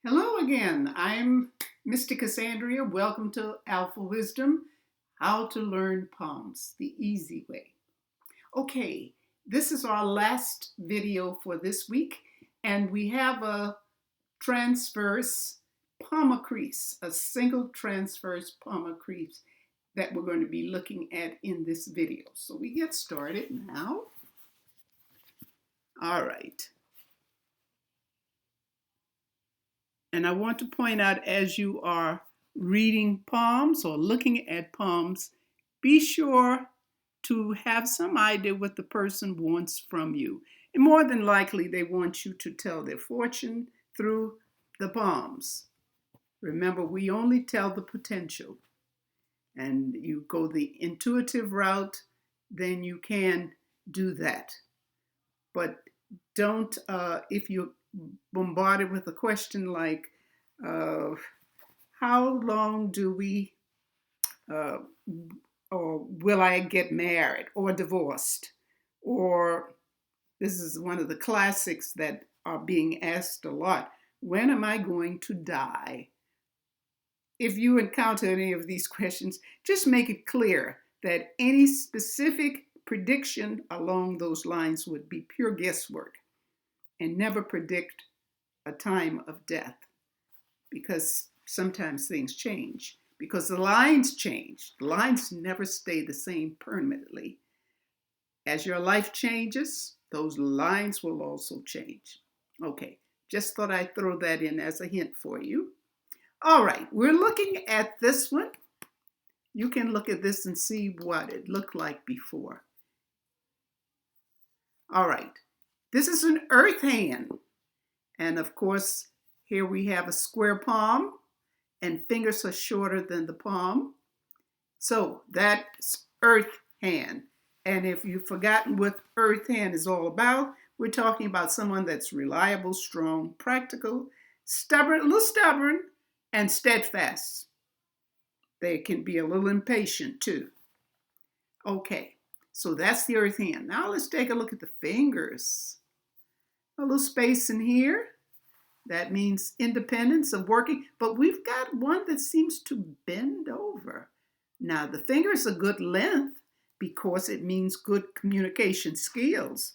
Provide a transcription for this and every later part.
Hello again. I'm Mystic Cassandria. Welcome to Alphawisdom, how to learn palms the easy way. Okay, this is our last video for this week, and we have a transverse palm crease, a single transverse palm crease that we're going to be looking at in this video. So we get started now. All right. And I want to point out, as you are reading palms or looking at palms, be sure to have some idea what the person wants from you. And more than likely, they want you to tell their fortune through the palms. Remember, we only tell the potential. And you go the intuitive route, then you can do that. But don't, if you're bombarded with a question like, how long do we, or will I get married or divorced? Or this is one of the classics that are being asked a lot. When am I going to die? If you encounter any of these questions, just make it clear that any specific prediction along those lines would be pure guesswork, and never predict a time of death, because sometimes things change, because the lines change. The lines never stay the same permanently. As your life changes, those lines will also change. Okay, just thought I'd throw that in as a hint for you. All right, we're looking at this one. You can look at this and see what it looked like before. All right, this is an earth hand. And of course, here we have a square palm, and fingers are shorter than the palm. So that's earth hand. And if you've forgotten what earth hand is all about, we're talking about someone that's reliable, strong, practical, stubborn, a little stubborn, and steadfast. They can be a little impatient too. Okay, so that's the earth hand. Now let's take a look at the fingers. A little space in here. That means independence of working, but we've got one that seems to bend over. Now the finger is a good length because it means good communication skills,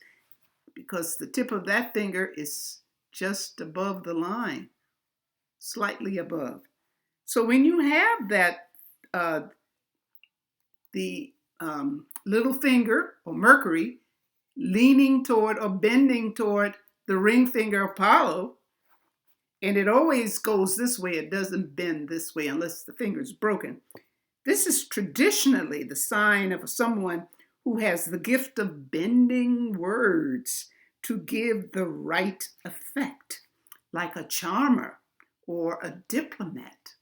because the tip of that finger is just above the line, slightly above. So when you have that, the little finger or Mercury leaning toward or bending toward the ring finger Apollo, and it always goes this way, it doesn't bend this way unless the finger is broken. This is traditionally the sign of someone who has the gift of bending words to give the right effect, like a charmer or a diplomat.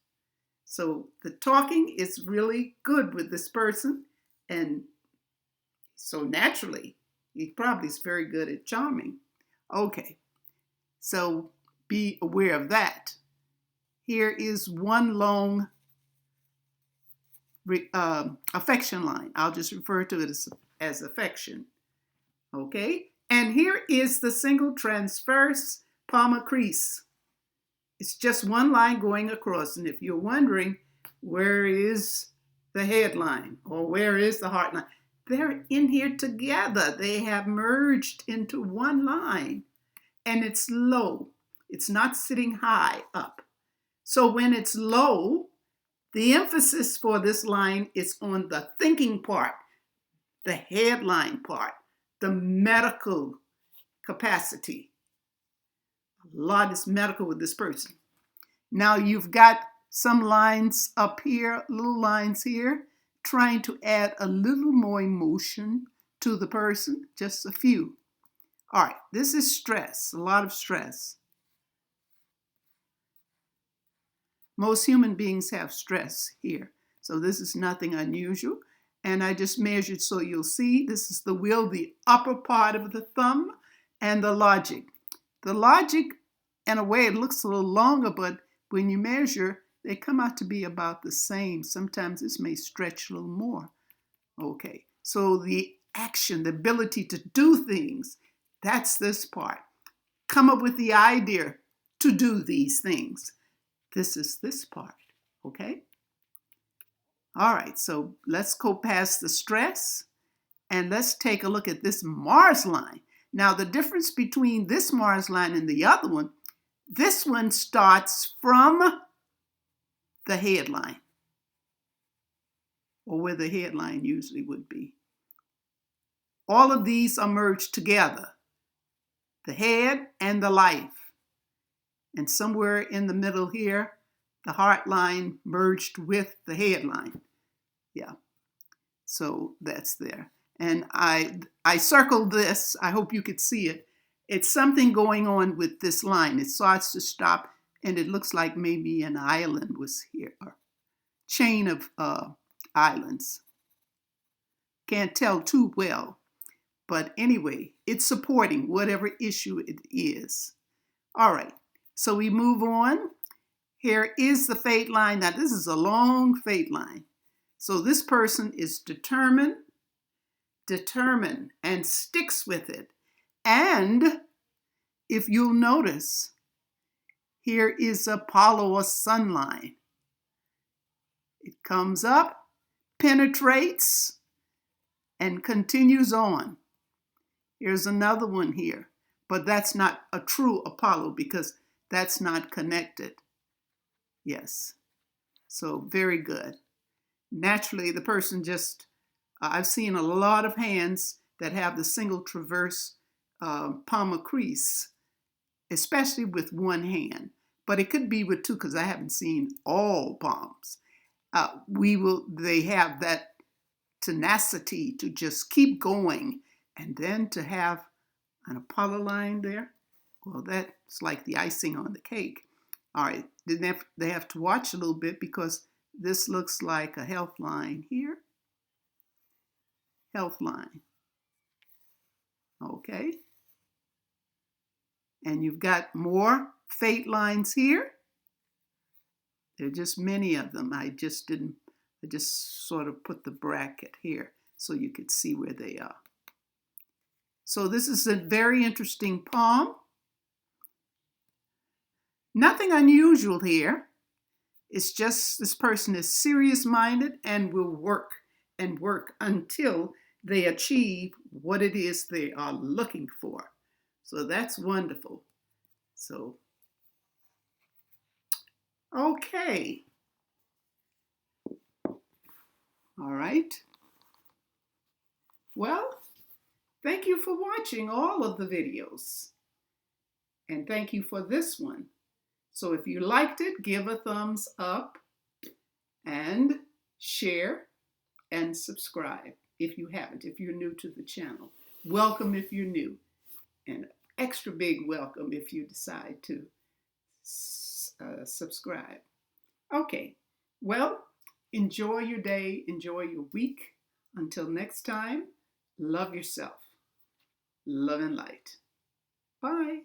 So the talking is really good with this person, and so naturally, he probably is very good at charming. Okay, so be aware of that. Here is one long affection line. I'll just refer to it as affection. Okay, and here is the single transverse palm crease. It's just one line going across, and if you're wondering where is the headline or where is the heart line, they're in here together. They have merged into one line, and it's low. It's not sitting high up. So when it's low, the emphasis for this line is on the thinking part, the headline part, the medical capacity. A lot is medical with this person. Now you've got some lines up here, little lines here, trying to add a little more emotion to the person, just a few. All right, this is stress, a lot of stress. Most human beings have stress here, so this is nothing unusual. And I just measured so you'll see this is the will, the upper part of the thumb, and the logic. The logic, in a way, it looks a little longer, but when you measure, they come out to be about the same. Sometimes this may stretch a little more. Okay, so the action, the ability to do things, that's this part. Come up with the idea, to do these things. This is this part, okay? All right, so let's go past the stress and let's take a look at this Mars line. Now, the difference between this Mars line and the other one, this one starts from the headline, or where the headline usually would be. All of these are merged together, the head and the life. And somewhere in the middle here, the heart line merged with the headline. Yeah, so that's there. And I circled this. I hope you could see it. It's something going on with this line. It starts to stop, and it looks like maybe an island was here, or chain of islands. Can't tell too well. But anyway, it's supporting whatever issue it is. All right, so we move on. Here is the fate line. Now, this is a long fate line. So this person is determined, and sticks with it. And if you'll notice, here is Apollo or sun line. It comes up, penetrates, and continues on. Here's another one here, but that's not a true Apollo because that's not connected. Yes, so very good. Naturally, the person just, I've seen a lot of hands that have the single transverse palm of crease, especially with one hand, but it could be with two because I haven't seen all palms. They have that tenacity to just keep going, and then to have an Apollo line there, well, that's like the icing on the cake. All right, then they have to watch a little bit because this looks like a health line here. Health line. Okay. And you've got more fate lines here. There are just many of them. I just sort of put the bracket here so you could see where they are. So this is a very interesting palm. Nothing unusual here. It's just this person is serious-minded and will work and work until they achieve what it is they are looking for. So that's wonderful. So, okay. All right. Well, thank you for watching all of the videos. And thank you for this one. So if you liked it, give a thumbs up and share and subscribe if you haven't, if you're new to the channel. Welcome if you're new, and extra big welcome if you decide to subscribe. Okay, well, enjoy your day, enjoy your week. Until next time, love yourself. Love and light. Bye.